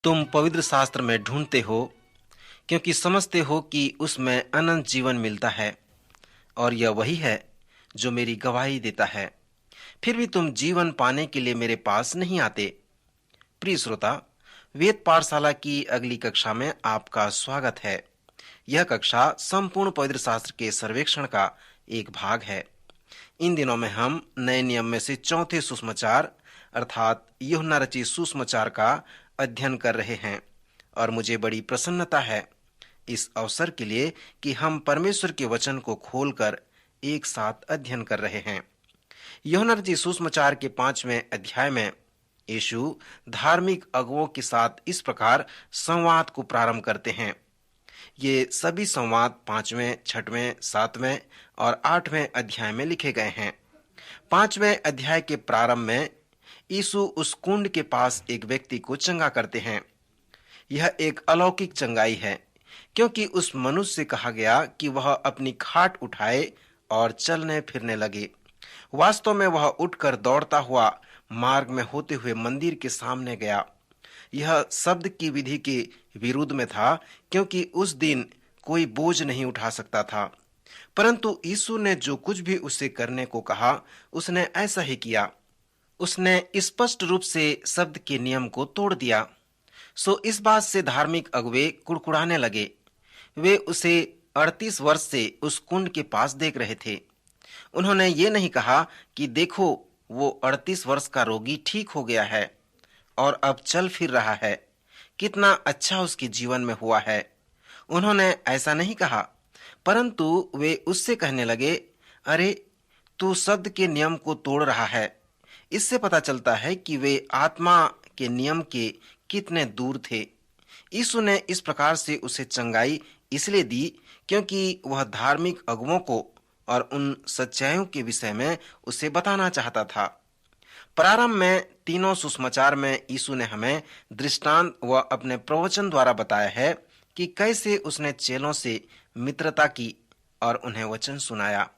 तुम पवित्र शास्त्र में ढूंढते हो क्योंकि समझते हो कि उसमें अनंत जीवन मिलता है और यह वही है जो मेरी गवाही देता है। फिर भी तुम जीवन पाने के लिए मेरे पास नहीं आते। प्रिय श्रोता, वेद पाठशाला की अगली कक्षा में आपका स्वागत है। यह कक्षा संपूर्ण पवित्र शास्त्र के सर्वेक्षण का एक भाग है। इन दिनों में हम नए नियम में से चौथे सुसमाचार अर्थात यूहन्ना रचित सुसमाचार का अध्ययन कर रहे हैं और मुझे बड़ी प्रसन्नता है इस अवसर के लिए कि हम परमेश्वर के वचन को खोलकर एक साथ अध्ययन कर रहे हैं। यूहन्ना रचित सुसमाचार के 5वें अध्याय में यीशु धार्मिक अगुवों के साथ इस प्रकार संवाद को प्रारंभ करते हैं। ये सभी संवाद 5वें, 6वें, 7वें और 8वें अध्याय में लिखे गए हैं। 5वें अध्याय के प्रारंभ में यीशु उस कुंड के पास एक व्यक्ति को चंगा करते हैं। यह एक अलौकिक चंगाई है क्योंकि उस मनुष्य से कहा गया कि वह अपनी खाट उठाए और चलने फिरने लगे। वास्तव में वह उठकर दौड़ता हुआ मार्ग में होते हुए मंदिर के सामने गया। यह शब्द की विधि के विरुद्ध में था क्योंकि उस दिन कोई बोझ नहीं उठा सकता था, परंतु यीशु ने जो कुछ भी उसे करने को कहा उसने ऐसा ही किया। उसने स्पष्ट रूप से शब्द के नियम को तोड़ दिया। सो इस बात से धार्मिक अगुवे कुड़कुड़ाने लगे। वे उसे 38 वर्ष से उस कुंड के पास देख रहे थे। उन्होंने ये नहीं कहा कि देखो, वो 38 वर्ष का रोगी ठीक हो गया है और अब चल फिर रहा है, कितना अच्छा उसके जीवन में हुआ है। उन्होंने ऐसा नहीं कहा, परंतु वे उससे कहने लगे, अरे, तू शब्द के नियम को तोड़ रहा है। इससे पता चलता है कि वे आत्मा के नियम के कितने दूर थे। यीशु ने इस प्रकार से उसे चंगाई इसलिए दी क्योंकि वह धार्मिक अगुवों को और उन सच्चाइयों के विषय में उसे बताना चाहता था। प्रारंभ में तीनों सुसमाचार में यीशु ने हमें दृष्टांत व अपने प्रवचन द्वारा बताया है कि कैसे उसने चेलों से मित्रता की और उन्हें वचन सुनाया।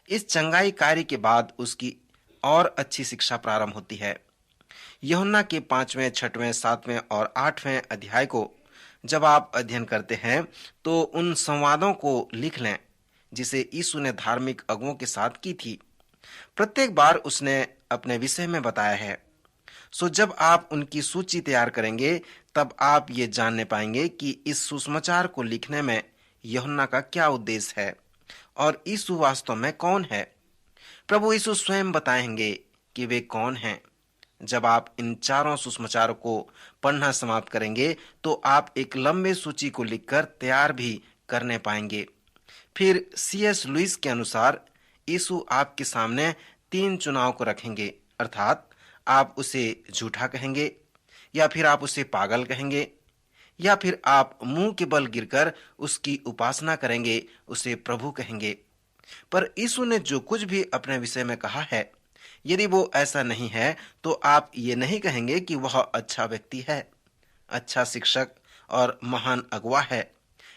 इस चंगाई कार्य के बाद उसकी और अच्छी शिक्षा प्रारंभ होती है। यूहन्ना के 5वें, 6वें, 7वें और 8वें अध्याय को जब आप अध्ययन करते हैं तो उन संवादों को लिख लें जिसे यीशु ने धार्मिक अगुवों के साथ की थी। प्रत्येक बार उसने अपने विषय में बताया है। सो जब आप उनकी सूची तैयार करेंगे तब आप ये जानने पाएंगे कि इस सुसमाचार को लिखने में यूहन्ना का क्या उद्देश्य है और यीशु वास्तव में कौन है। प्रभु यीशु स्वयं बताएंगे कि वे कौन हैं। जब आप इन चारों सुसमाचारों को पढ़ना समाप्त करेंगे तो आप एक लंबे सूची को लिखकर तैयार भी करने पाएंगे। फिर C.S. लुईस के अनुसार यीशु आपके सामने 3 चुनाव को रखेंगे, अर्थात आप उसे झूठा कहेंगे, या फिर आप उसे पागल कहेंगे, या फिर आप मुंह के बल गिरकर उसकी उपासना करेंगे, उसे प्रभु कहेंगे। पर यीशु ने जो कुछ भी अपने विषय में कहा है, यदि वो ऐसा नहीं है तो आप ये नहीं कहेंगे कि वह अच्छा व्यक्ति है, अच्छा शिक्षक और महान अगुवा है।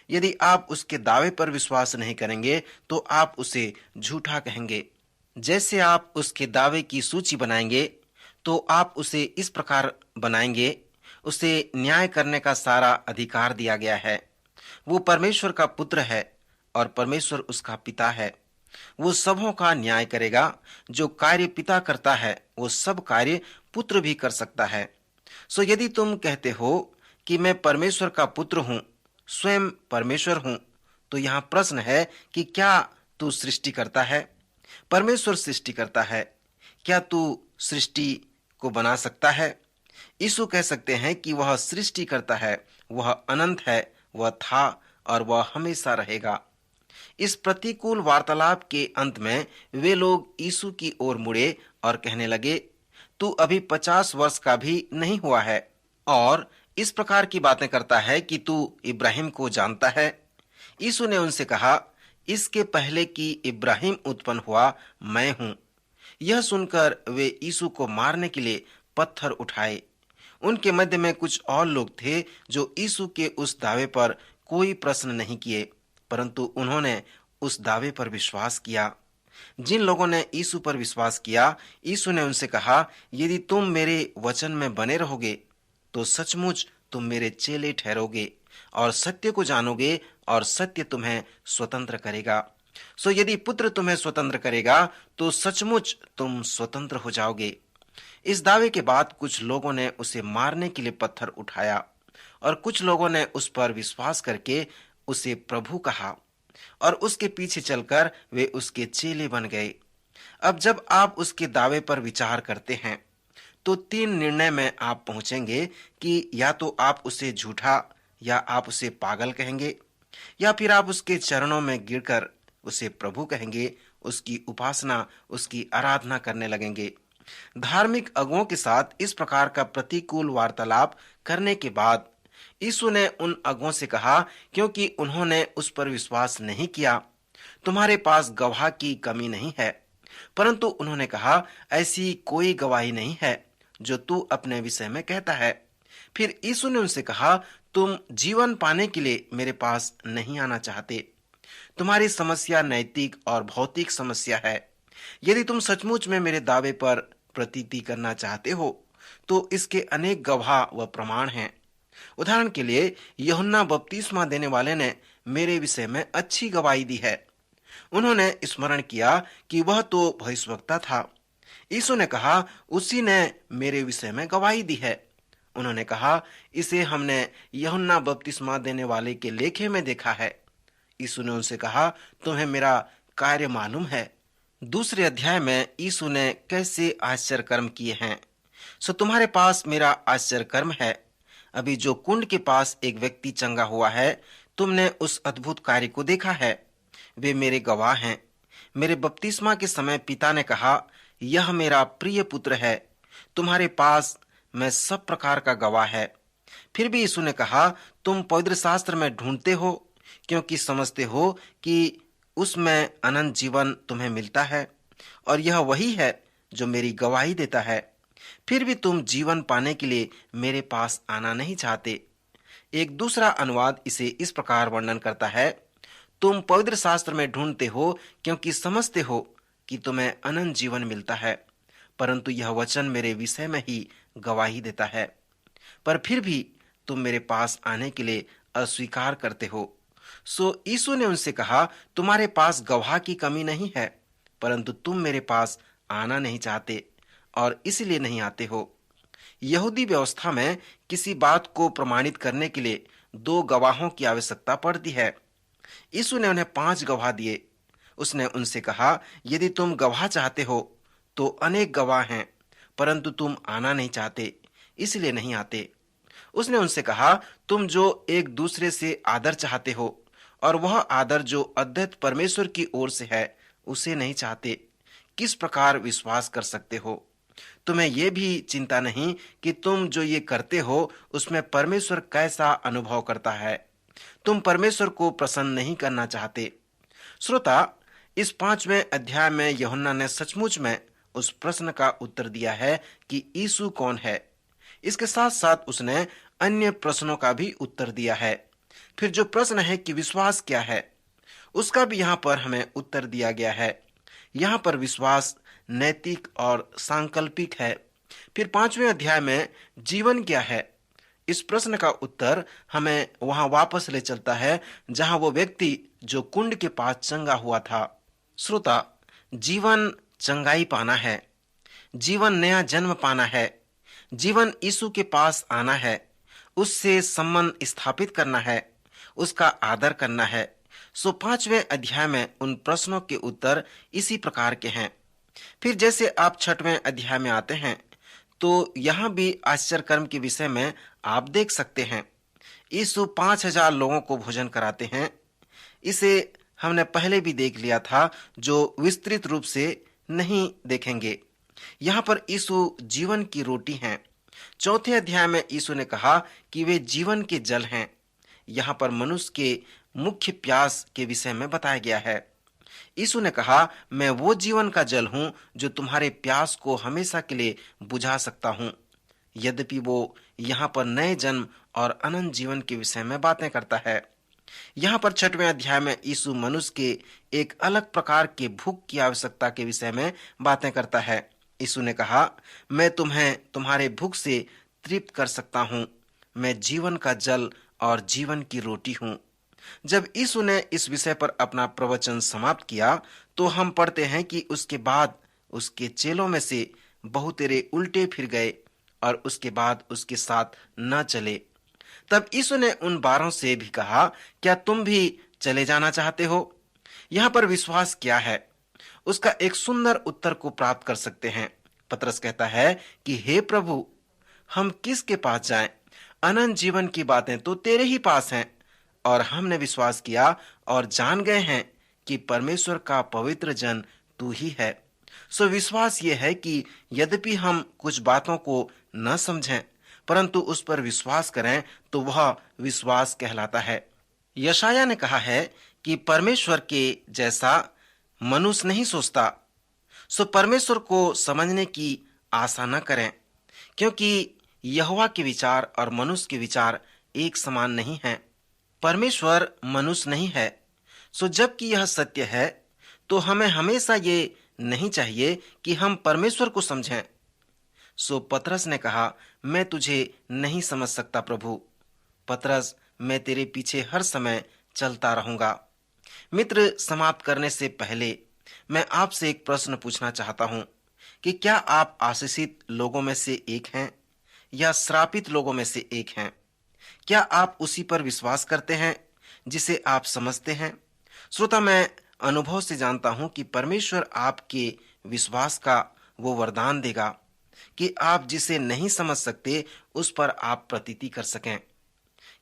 यदि आप उसके दावे पर विश्वास नहीं करेंगे तो आप उसे झूठा कहेंगे। जैसे आप उसके दावे की सूची बनाएंगे तो आप उसे इस प्रकार बनाएंगे, उसे न्याय करने का सारा अधिकार दिया गया है। वो परमेश्वर का पुत्र है और परमेश्वर उसका पिता है। वो सबों का न्याय करेगा। जो कार्य पिता करता है वो सब कार्य पुत्र भी कर सकता है। सो यदि तुम कहते हो कि मैं परमेश्वर का पुत्र हूं, स्वयं परमेश्वर हूं, तो यहाँ प्रश्न है कि क्या तू सृष्टि करता है? परमेश्वर सृष्टि करता है। क्या तू सृष्टि को बना सकता है? यीशु कह सकते हैं कि वह सृष्टि करता है, वह अनंत है, वह था और वह हमेशा रहेगा। इस प्रतिकूल वार्तालाप के अंत में वे लोग यीशु की ओर मुड़े और कहने लगे, तू अभी 50 वर्ष का भी नहीं हुआ है और इस प्रकार की बातें करता है कि तू इब्राहिम को जानता है। यीशु ने उनसे कहा, इसके पहले कि इब्राहिम उत्पन्न हुआ मैं हूं। यह सुनकर वे यीशु को मारने के लिए पत्थर उठाए। उनके मध्य में कुछ और लोग थे जो यीशु के उस दावे पर कोई प्रश्न नहीं किए, परंतु उन्होंने उस दावे पर विश्वास किया। जिन लोगों ने यीशु पर विश्वास किया, यीशु ने उनसे कहा, यदि तुम मेरे वचन में बने रहोगे तो सचमुच तुम मेरे चेले ठहरोगे और सत्य को जानोगे और सत्य तुम्हें स्वतंत्र करेगा। सो यदि पुत्र तुम्हें स्वतंत्र करेगा तो सचमुच तुम स्वतंत्र हो जाओगे। इस दावे के बाद कुछ लोगों ने उसे मारने के लिए पत्थर उठाया और कुछ लोगों ने उस पर विश्वास करके उसे प्रभु कहा और उसके पीछे चलकर वे उसके चेले बन गए। अब जब आप उसके दावे पर विचार करते हैं तो 3 निर्णय में आप पहुंचेंगे कि या तो आप उसे झूठा या आप उसे पागल कहेंगे या फिर आप उसके चरणों में गिरकर उसे प्रभु कहेंगे, उसकी उपासना, उसकी आराधना करने लगेंगे। धार्मिक अगुओं के साथ इस प्रकार का प्रतिकूल वार्तालाप करने के बाद यीशु ने उन अगुओं से कहा, क्योंकि उन्होंने उस पर विश्वास नहीं किया, तुम्हारे पास गवाह की कमी नहीं है। परंतु उन्होंने कहा, ऐसी कोई गवाही नहीं है जो तू अपने विषय में कहता है। फिर यीशु ने उनसे कहा, तुम जीवन पाने के लिए मेरे पास नहीं आना चाहते। तुम्हारी समस्या नैतिक और भौतिक समस्या है। यदि तुम सचमुच में मेरे दावे पर प्रतीति करना चाहते हो तो इसके अनेक गवाह व प्रमाण हैं। उदाहरण के लिए यूहन्ना बपतिस्मा देने वाले ने मेरे विषय में अच्छी गवाही दी है। उन्होंने स्मरण किया कि वह तो भविष्यवक्ता था। यीशु ने कहा, उसी ने मेरे विषय में गवाही दी है। उन्होंने कहा, इसे हमने यूहन्ना बपतिस्मा देने वाले के लेखे में देखा है। यीशु ने उनसे कहा, तुम्हें मेरा कार्य मालूम है। दूसरे अध्याय में यीशु ने कैसे आश्चर्य कर्म किए हैं। सो तुम्हारे पास मेरा आश्चर्य कर्म है। अभी जो कुंड के पास एक व्यक्ति चंगा हुआ है, तुमने उस अद्भुत कार्य को देखा है। वे मेरे गवाह हैं। मेरे बपतिस्मा के समय पिता ने कहा, यह मेरा प्रिय पुत्र है, तुम्हारे पास मैं सब प्रकार का गवाह है। फिर भी यीशु ने कहा, तुम पवित्र शास्त्र में ढूंढते हो क्योंकि समझते हो कि उसमें अनंत जीवन तुम्हें मिलता है और यह वही है जो मेरी गवाही देता है। फिर भी तुम जीवन पाने के लिए मेरे पास आना नहीं चाहते। एक दूसरा अनुवाद इसे इस प्रकार वर्णन करता है, तुम पवित्र शास्त्र में ढूंढते हो क्योंकि समझते हो कि तुम्हें अनंत जीवन मिलता है, परंतु यह वचन मेरे विषय में ही गवाही देता है। पर फिर भी तुम मेरे पास आने के लिए अस्वीकार करते हो। सो यीशु ने उनसे कहा, तुम्हारे पास गवाह की कमी नहीं है, परंतु तुम मेरे पास आना नहीं चाहते और इसलिए नहीं आते हो। यहूदी व्यवस्था में किसी बात को प्रमाणित करने के लिए 2 गवाहों की आवश्यकता पड़ती है। यीशु ने उन्हें 5 गवाह दिए। उसने उनसे कहा, यदि तुम गवाह चाहते हो तो अनेक गवाह हैं, परंतु तुम आना नहीं चाहते, इसलिए नहीं आते। उसने उनसे कहा, तुम जो एक दूसरे से आदर चाहते हो और वह आदर जो अद्वैत परमेश्वर की ओर से है उसे नहीं चाहते, किस प्रकार विश्वास कर सकते हो? तुम्हें यह भी चिंता नहीं कि तुम जो ये करते हो उसमें परमेश्वर कैसा अनुभव करता है। तुम परमेश्वर को प्रसन्न नहीं करना चाहते। श्रोता, इस 5वें अध्याय में यूहन्ना ने सचमुच में उस प्रश्न का उत्तर दिया है कि यीशु कौन है। इसके साथ साथ उसने अन्य प्रश्नों का भी उत्तर दिया है। फिर जो प्रश्न है कि विश्वास क्या है, उसका भी यहाँ पर हमें उत्तर दिया गया है। यहाँ पर विश्वास नैतिक और सांकल्पिक है। फिर 5वें अध्याय में जीवन क्या है, इस प्रश्न का उत्तर हमें वहां वापस ले चलता है जहां वो व्यक्ति जो कुंड के पास चंगा हुआ था। श्रोता, जीवन चंगाई पाना है, जीवन नया जन्म पाना है, जीवन यीशु के पास आना है, उससे संबंध स्थापित करना है, उसका आदर करना है। सो 5वें अध्याय में उन प्रश्नों के उत्तर इसी प्रकार के हैं। फिर जैसे आप 6वें अध्याय में आते हैं तो यहाँ भी आश्चर्य कर्म के विषय में आप देख सकते हैं। यीशु 5000 लोगों को भोजन कराते हैं। इसे हमने पहले भी देख लिया था, जो विस्तृत रूप से नहीं देखेंगे। यहाँ पर यीशु जीवन की रोटी हैं। 4थे अध्याय में यीशु ने कहा कि वे जीवन के जल हैं। यहाँ पर मनुष्य के मुख्य प्यास के विषय में बताया गया है। यीशु ने कहा, मैं वो जीवन का जल हूं जो तुम्हारे प्यास को हमेशा के लिए बुझा सकता हूं। यद्यपि वो यहाँ पर नए जन्म और अनंत जीवन के विषय में बातें करता है। यहाँ पर 6वें अध्याय में यीशु मनुष्य के एक अलग प्रकार के भूख की आवश्यकता के विषय में बातें करता है। यीशु ने कहा, मैं तुम्हें तुम्हारे भूख से तृप्त कर सकता हूँ, मैं जीवन का जल और जीवन की रोटी हूँ। जब यीशु ने इस विषय पर अपना प्रवचन समाप्त किया तो हम पढ़ते हैं कि उसके बाद उसके चेलों में से बहुतेरे उल्टे फिर गए और उसके बाद उसके साथ न चले। तब यीशु ने उन 12 से भी कहा, क्या तुम भी चले जाना चाहते हो? यहाँ पर विश्वास क्या है, उसका एक सुंदर उत्तर को प्राप्त कर सकते हैं। पतरस कहता है कि हे प्रभु, हम किसके पास जाएं? अनंत जीवन की बातें तो तेरे ही पास हैं और हमने विश्वास किया और जान गए हैं कि परमेश्वर का पवित्र जन तू ही है। सो विश्वास ये है कि यद्यपि हम कुछ बातों को न समझें परंतु उस पर विश्वास करें तो वह विश्वास कहलाता है। यशाया ने कहा है कि परमेश्वर के जैसा मनुष्य नहीं सोचता। सो परमेश्वर को समझने की आशा न करें, क्योंकि यहोवा के विचार और मनुष्य के विचार एक समान नहीं हैं। परमेश्वर मनुष्य नहीं है। सो जबकि यह सत्य है तो हमें हमेशा ये नहीं चाहिए कि हम परमेश्वर को समझें। सो पतरस ने कहा, मैं तुझे नहीं समझ सकता प्रभु। पतरस, मैं तेरे पीछे हर समय चलता रहूंगा। मित्र, समाप्त करने से पहले मैं आपसे एक प्रश्न पूछना चाहता हूं कि क्या आप आशीषित लोगों में से एक हैं या श्रापित लोगों में से एक हैं? क्या आप उसी पर विश्वास करते हैं जिसे आप समझते हैं? श्रोता, मैं अनुभव से जानता हूं कि परमेश्वर आपके विश्वास का वो वरदान देगा कि आप जिसे नहीं समझ सकते उस पर आप प्रतीति कर सकें।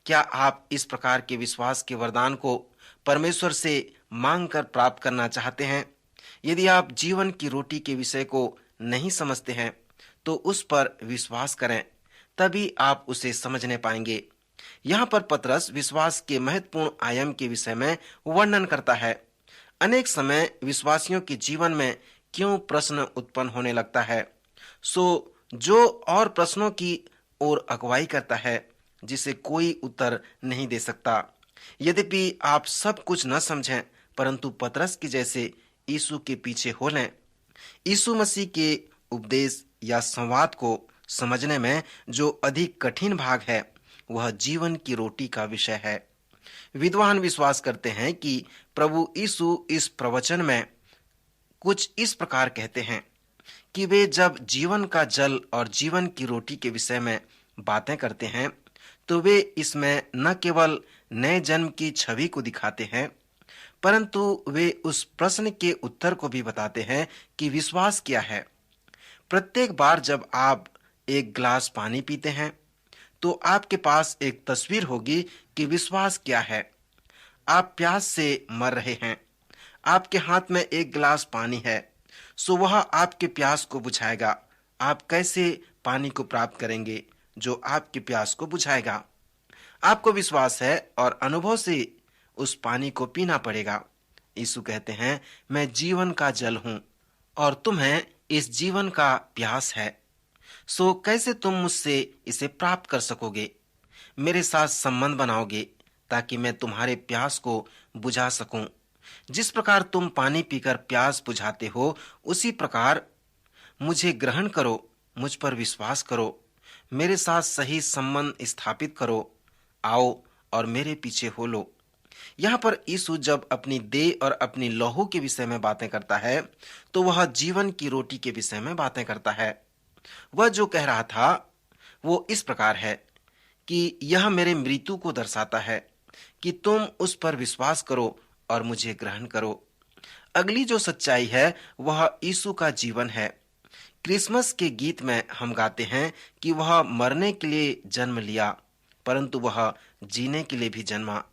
क्या आप इस प्रकार के विश्वास के वरदान को परमेश्वर से मांग कर प्राप्त करना चाहते हैं? यदि आप जीवन की रोटी के विषय को नहीं समझते हैं तो उस पर विश्वास करें, तभी आप उसे समझने पाएंगे। यहाँ पर पतरस विश्वास के महत्वपूर्ण आयाम के विषय में वर्णन करता है। अनेक समय विश्वासियों के जीवन में क्यों प्रश्न उत्पन्न होने लगता है, सो जो और प्रश्नों की ओर अगुवाई करता है जिसे कोई उत्तर नहीं दे सकता। यद्यपि आप सब कुछ न समझें परंतु पतरस के जैसे यीशु के पीछे हो लें। यीशु मसीह के उपदेश या संवाद को समझने में जो अधिक कठिन भाग है वह जीवन की रोटी का विषय है। विद्वान विश्वास करते हैं कि प्रभु यीशु इस प्रवचन में कुछ इस प्रकार कहते हैं कि वे जब जीवन का जल और जीवन की रोटी के विषय में बातें करते हैं तो वे इसमें न केवल नए जन्म की छवि को दिखाते हैं परंतु वे उस प्रश्न के उत्तर को भी बताते हैं कि विश्वास क्या है। प्रत्येक बार जब आप एक गिलास पानी पीते हैं तो आपके पास एक तस्वीर होगी कि विश्वास क्या है। आप प्यास से मर रहे हैं, आपके हाथ में एक गिलास पानी है, सो वह आपके प्यास को बुझाएगा। आप कैसे पानी को प्राप्त करेंगे जो आपकी प्यास को बुझाएगा? आपको विश्वास है और अनुभव से उस पानी को पीना पड़ेगा। यीशु कहते हैं, मैं जीवन का जल हूं और तुम्हें इस जीवन का प्यास है। सो कैसे तुम मुझसे इसे प्राप्त कर सकोगे? मेरे साथ संबंध बनाओगे ताकि मैं तुम्हारे प्यास को बुझा सकूं। जिस प्रकार तुम पानी पीकर प्यास बुझाते हो उसी प्रकार मुझे ग्रहण करो, मुझ पर विश्वास करो, मेरे साथ सही संबंध स्थापित करो। आओ और मेरे पीछे हो लो। यहाँ पर यीशु जब अपनी देह और अपनी लहू के विषय में बातें करता है तो वह जीवन की रोटी के विषय में बातें करता है। वह जो कह रहा था वो इस प्रकार है कि यह मेरे मृत्यु को दर्शाता है कि तुम उस पर विश्वास करो और मुझे ग्रहण करो। अगली जो सच्चाई है वह यीशु का जीवन है। क्रिसमस के गीत में हम गाते हैं कि वह मरने के लिए जन्म लिया परंतु वह जीने के लिए भी जन्मा।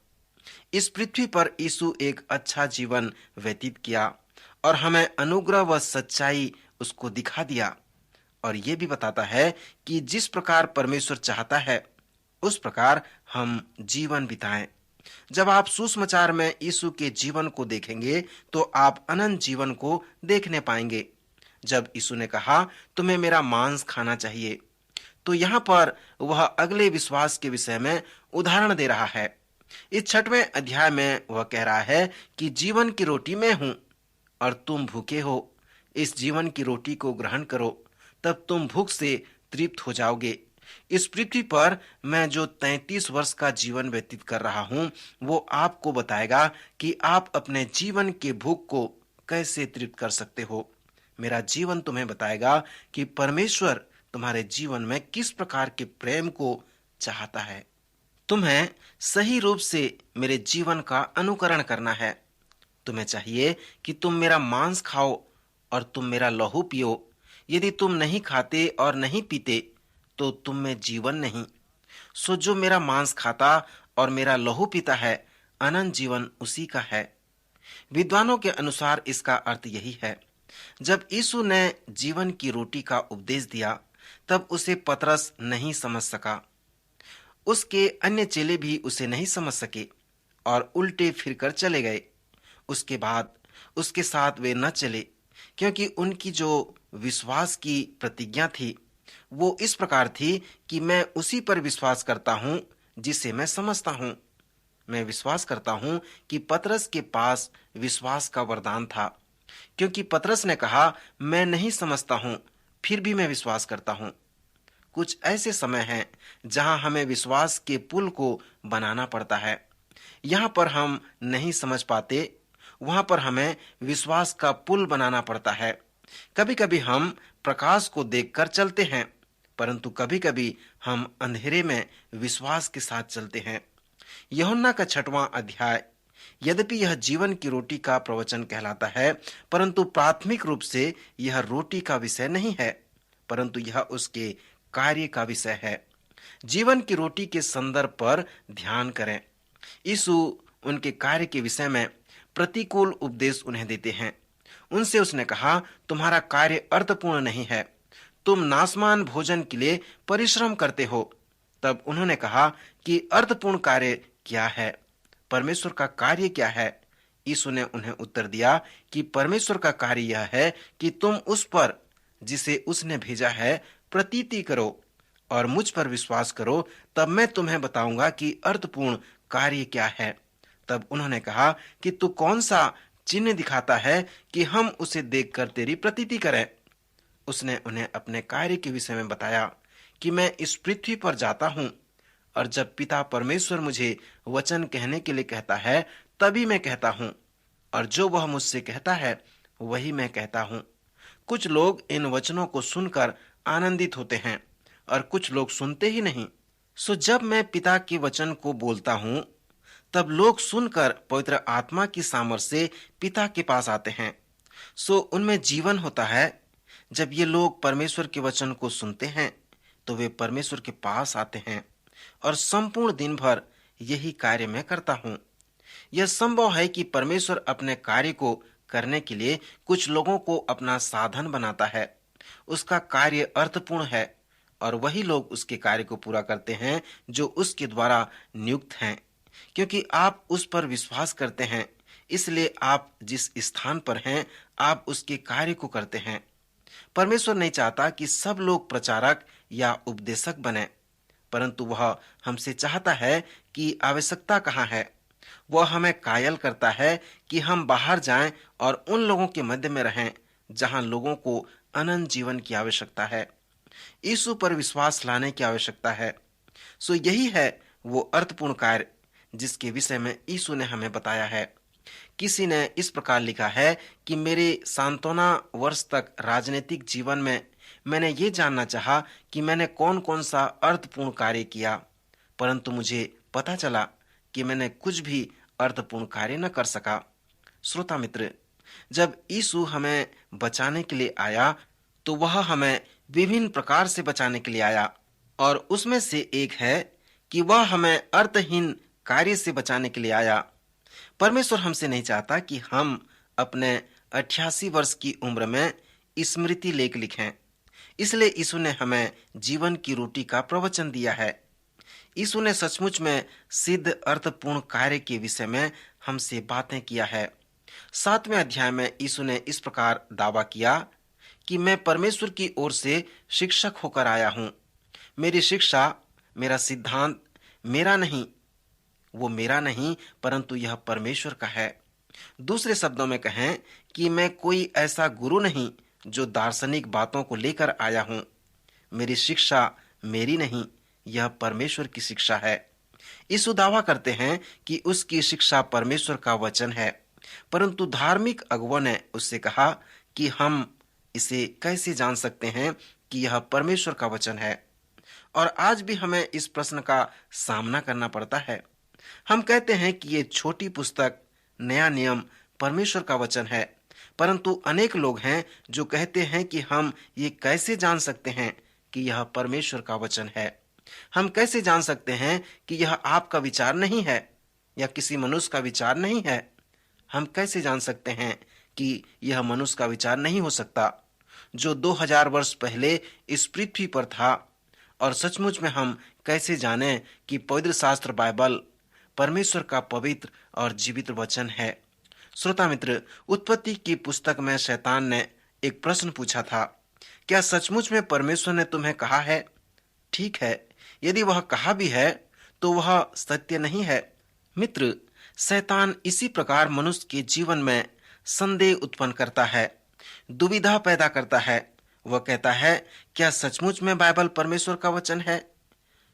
इस पृथ्वी पर यीशु एक अच्छा जीवन व्यतीत किया और हमें अनुग्रह व सच्चाई उसको दिखा दिया और ये भी बताता है कि जिस प्रकार परमेश्वर चाहता है उस प्रकार हम जीवन बिताएं। जब आप सुसमाचार में यीशु के जीवन को देखेंगे तो आप अनंत जीवन को देखने पाएंगे। जब यीशु ने कहा तुम्हें मेरा मांस खाना चाहिए तो यहाँ पर वह अगले विश्वास के विषय में उदाहरण दे रहा है। इस 6वें अध्याय में वह कह रहा है कि जीवन की रोटी मैं हूं और तुम भूखे हो, इस जीवन की रोटी को ग्रहण करो, तब तुम भूख से तृप्त हो जाओगे। इस पृथ्वी पर मैं जो 33 वर्ष का जीवन व्यतीत कर रहा हूं, वो आपको बताएगा कि आप अपने जीवन के भूख को कैसे तृप्त कर सकते हो। मेरा जीवन तुम्हें बताएगा कि परमेश्वर तुम्हारे जीवन में किस प्रकार के प्रेम को चाहता है। तुम्हें सही रूप से मेरे जीवन का अनुकरण करना है। तुम्हें चाहिए कि तुम मेरा मांस खाओ और तुम मेरा लहू पियो। यदि तुम नहीं खाते और नहीं पीते तो तुम में जीवन नहीं। सो जो मेरा मांस खाता और मेरा लहू पीता है, अनंत जीवन उसी का है। विद्वानों के अनुसार इसका अर्थ यही है। जब यीशु ने जीवन की रोटी का उपदेश दिया, तब उसे पतरस नहीं समझ सका। उसके अन्य चेले भी उसे नहीं समझ सके और उल्टे फिरकर चले गए। उसके बाद उसके साथ वे न चले, क्योंकि उनकी जो विश्वास की प्रतिज्ञा थी वो इस प्रकार थी कि मैं उसी पर विश्वास करता हूं जिसे मैं समझता हूं। मैं विश्वास करता हूं कि पतरस के पास विश्वास का वरदान था, क्योंकि पतरस ने कहा, मैं नहीं समझता हूं, फिर भी मैं विश्वास करता हूं। कुछ ऐसे समय हैं जहां हमें विश्वास के पुल को बनाना पड़ता है। यहाँ पर हम नहीं समझ पाते, वहां पर हमें विश्वास का पुल बनाना पड़ता है। कभी कभी हम प्रकाश को देखकर चलते हैं, परंतु कभी कभी हम अंधेरे में विश्वास के साथ चलते हैं। यूहन्ना का 6वां अध्याय, यद्यपि यह जीवन की रोटी का प्रवचन कहलाता है, परंतु प्राथमिक रूप से यह रोटी का विषय नहीं है, परंतु यह उसके कार्य का विषय है। जीवन की रोटी के संदर्भ पर ध्यान करें। यीशु उनके कार्य के विषय में प्रतिकूल उपदेश उन्हें देते हैं। उनसे उसने कहा, तुम्हारा कार्य अर्थपूर्ण नहीं है, तुम नाशमान भोजन के लिए परिश्रम करते हो। तब उन्होंने कहा कि अर्थपूर्ण कार्य क्या है, परमेश्वर का कार्य क्या है। यीशु ने उन्हें उत्तर दिया कि परमेश्वर का कार्य यह है कि तुम उस पर जिसे उसने भेजा है प्रतीति करो और मुझ पर विश्वास करो। तब मैं तुम्हें बताऊंगा कि अर्थपूर्ण कार्य क्या है। तब उन्होंने कहा कि तू कौन सा चिन्ह दिखाता है कि हम उसे देखकर तेरी प्रतीति करें। उसने उन्हें अपने कार्य के विषय में बताया कि मैं इस पृथ्वी पर जाता हूं और जब पिता परमेश्वर मुझे वचन कहने के लिए कहता है, तभी मैं कहता हूं, और जो वह मुझसे कहता है वही मैं कहता हूं। कुछ लोग इन वचनों को सुनकर आनंदित होते हैं और कुछ लोग सुनते ही नहीं। सो जब मैं पिता के वचन को बोलता हूं, तब लोग सुनकर पवित्र आत्मा की सामर्थ से पिता के पास आते हैं। सो उनमें जीवन होता है। जब ये लोग परमेश्वर के वचन को सुनते हैं, तो वे परमेश्वर के पास आते हैं और संपूर्ण दिन भर यही कार्य मैं करता हूं। यह संभव है कि परमेश्वर अपने कार्य को करने के लिए कुछ लोगों को अपना साधन बनाता है। उसका कार्य अर्थपूर्ण है और वही लोग उसके कार्य को पूरा करते हैं जो उसके द्वारा नियुक्त हैं। क्योंकि आप उस पर विश्वास करते हैं, इसलिए आप जिस स्थान पर हैं, आप उसके कार्य को करते हैं। परमेश्वर नहीं चाहता कि सब लोग प्रचारक या उपदेशक बने, परंतु वह हमसे चाहता है कि आवश्यकता कहाँ है। वह हमें कायल करता है कि हम बाहर जाएं और उन लोगों के मध्य में रहें जहां लोगों को अनंत जीवन की आवश्यकता है। यीशु पर विश्वास लाने की आवश्यकता है। सो यही है वो अर्थपूर्ण कार्य जिसके विषय में यीशु ने हमें बताया है। किसी ने इस प्रकार लिखा है कि मेरे सांत्वना वर्ष तक राजनीतिक जीवन में मैंने ये जानना चाहा कि मैंने कौन कौन सा अर्थपूर्ण कार्य किया, परंतु मुझे पता चला कि मैंने कुछ भी अर्थपूर्ण कार्य न कर सका। श्रोता मित्र, जब यीशु हमें बचाने के लिए आया, तो वह हमें विभिन्न प्रकार से बचाने के लिए आया, और उसमें से एक है कि वह हमें अर्थहीन कार्य से बचाने के लिए आया। परमेश्वर हमसे नहीं चाहता कि हम अपने 88 वर्ष की उम्र में स्मृति लेख लिखें। इसलिए यीशु ने हमें जीवन की रोटी का प्रवचन दिया है। यीशु ने सचमुच में सिद्ध अर्थपूर्ण कार्य के विषय में हमसे बातें किया है। 7वें अध्याय में यीशु ने इस प्रकार दावा किया कि मैं परमेश्वर की ओर से शिक्षक होकर आया हूं। मेरी शिक्षा, मेरा सिद्धांत वो मेरा नहीं, परंतु यह परमेश्वर का है। दूसरे शब्दों में कहें कि मैं कोई ऐसा गुरु नहीं जो दार्शनिक बातों को लेकर आया हूं। मेरी शिक्षा मेरी नहीं, यह परमेश्वर की शिक्षा है। यीशु दावा करते हैं कि उसकी शिक्षा परमेश्वर का वचन है, परंतु धार्मिक अगुवों ने उससे कहा कि हम इसे कैसे जान सकते हैं कि यह परमेश्वर का वचन है। और आज भी हमें इस प्रश्न का सामना करना पड़ता है। हम कहते हैं कि ये छोटी पुस्तक, नया नियम परमेश्वर का वचन है, परंतु अनेक लोग हैं जो कहते हैं कि हम ये कैसे जान सकते हैं कि यह परमेश्वर का वचन है। हम कैसे जान सकते हैं कि यह आपका विचार नहीं है या किसी मनुष्य का विचार नहीं है। हम कैसे जान सकते हैं कि यह मनुष्य का विचार नहीं हो सकता जो 2000 वर्ष पहले इस पृथ्वी पर था। और सचमुच में हम कैसे जानें कि पवित्र शास्त्र बाइबल परमेश्वर का पवित्र और जीवित वचन है। श्रोता मित्र, उत्पत्ति की पुस्तक में शैतान ने एक प्रश्न पूछा था, क्या सचमुच में परमेश्वर ने तुम्हें कहा है? ठीक है, यदि वह कहा भी है तो वह सत्य नहीं है। मित्र, शैतान इसी प्रकार मनुष्य के जीवन में संदेह उत्पन्न करता है, दुविधा पैदा करता है। वह कहता है, क्या सचमुच में बाइबल परमेश्वर का वचन है?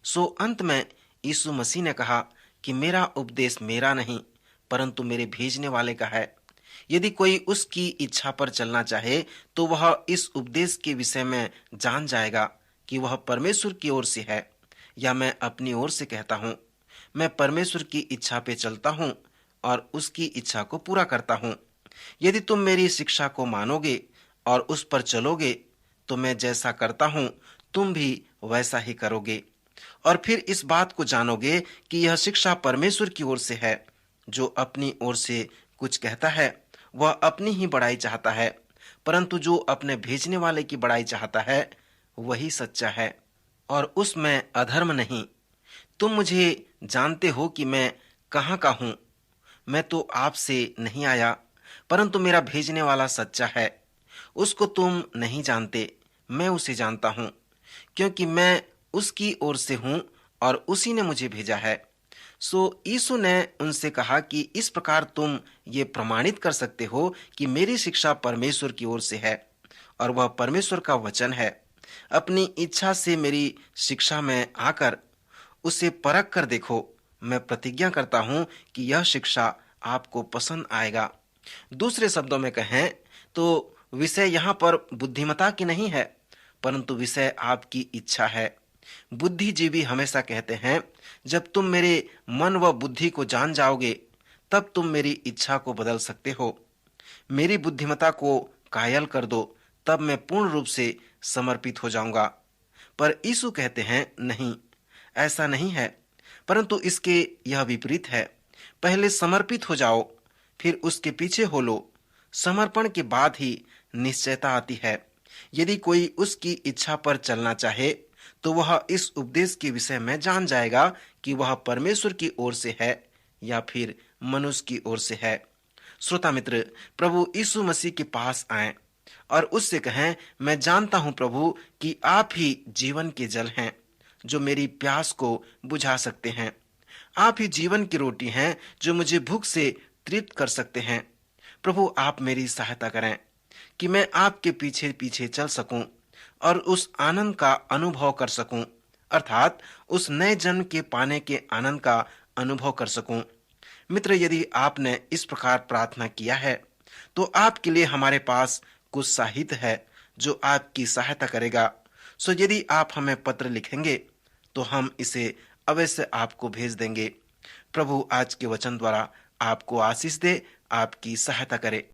सो अंत में यीशु मसीह ने कहा कि मेरा उपदेश मेरा नहीं, परंतु मेरे भेजने वाले का है। यदि कोई उसकी इच्छा पर चलना चाहे तो वह इस उपदेश के विषय में जान जाएगा कि वह परमेश्वर की ओर से है या मैं अपनी ओर से कहता हूँ। मैं परमेश्वर की इच्छा पे चलता हूँ और उसकी इच्छा को पूरा करता हूँ। यदि तुम मेरी शिक्षा को मानोगे और उस पर चलोगे तो मैं जैसा करता हूँ तुम भी वैसा ही करोगे। और फिर इस बात को जानोगे कि यह शिक्षा परमेश्वर की ओर से है। जो अपनी ओर से कुछ कहता है वह अपनी ही बड़ाई चाहता है, परंतु जो अपने भेजने वाले की बड़ाई चाहता है वही सच्चा है और उसमें अधर्म नहीं। तुम मुझे जानते हो कि मैं कहाँ का हूँ। मैं तो आपसे नहीं आया, परंतु मेरा भेजने वाला सच्चा है। उसको तुम नहीं जानते, मैं उसे जानता हूँ, क्योंकि मैं उसकी ओर से हूँ और उसी ने मुझे भेजा है। सो यीशु ने उनसे कहा कि इस प्रकार तुम ये प्रमाणित कर सकते हो कि मेरी शिक्षा परमेश्वर की ओर से है और वह परमेश्वर का वचन है। अपनी इच्छा से मेरी शिक्षा में आकर उसे परख कर देखो। मैं प्रतिज्ञा करता हूँ कि यह शिक्षा आपको पसंद आएगा। दूसरे शब्दों में कहें तो विषय यहाँ पर बुद्धिमता की नहीं है, परंतु विषय आपकी इच्छा है। बुद्धिजीवी हमेशा कहते हैं, जब तुम मेरे मन व बुद्धि को जान जाओगे तब तुम मेरी इच्छा को बदल सकते हो। मेरी बुद्धिमता को कायल कर दो, तब मैं पूर्ण रूप से समर्पित हो जाऊंगा। पर यीशु कहते हैं, नहीं, ऐसा नहीं है, परंतु इसके यह विपरीत है। पहले समर्पित हो जाओ, फिर उसके पीछे हो लो। समर्पण के बाद ही निश्चयता आती है। यदि कोई उसकी इच्छा पर चलना चाहे तो वह इस उपदेश के विषय में जान जाएगा कि वह परमेश्वर की ओर से है या फिर मनुष्य की ओर से है। श्रोता मित्र, प्रभु यीशु मसीह के पास आएं और उससे कहें, मैं जानता हूं प्रभु कि आप ही जीवन के जल हैं जो मेरी प्यास को बुझा सकते हैं। आप ही जीवन की रोटी हैं जो मुझे भूख से तृप्त कर सकते हैं। प्रभु, आप मेरी सहायता करें कि मैं आपके पीछे पीछे चल सकूं और उस आनंद का अनुभव कर सकूं, अर्थात उस नए जन्म के पाने के आनंद का अनुभव कर सकूं। मित्र, यदि आपने इस प्रकार प्रार्थना किया है तो आपके लिए हमारे पास कुछ साहित्य है जो आपकी सहायता करेगा। सो यदि आप हमें पत्र लिखेंगे तो हम इसे अवश्य आपको भेज देंगे। प्रभु आज के वचन द्वारा आपको आशीष दे, आपकी सहायता करे।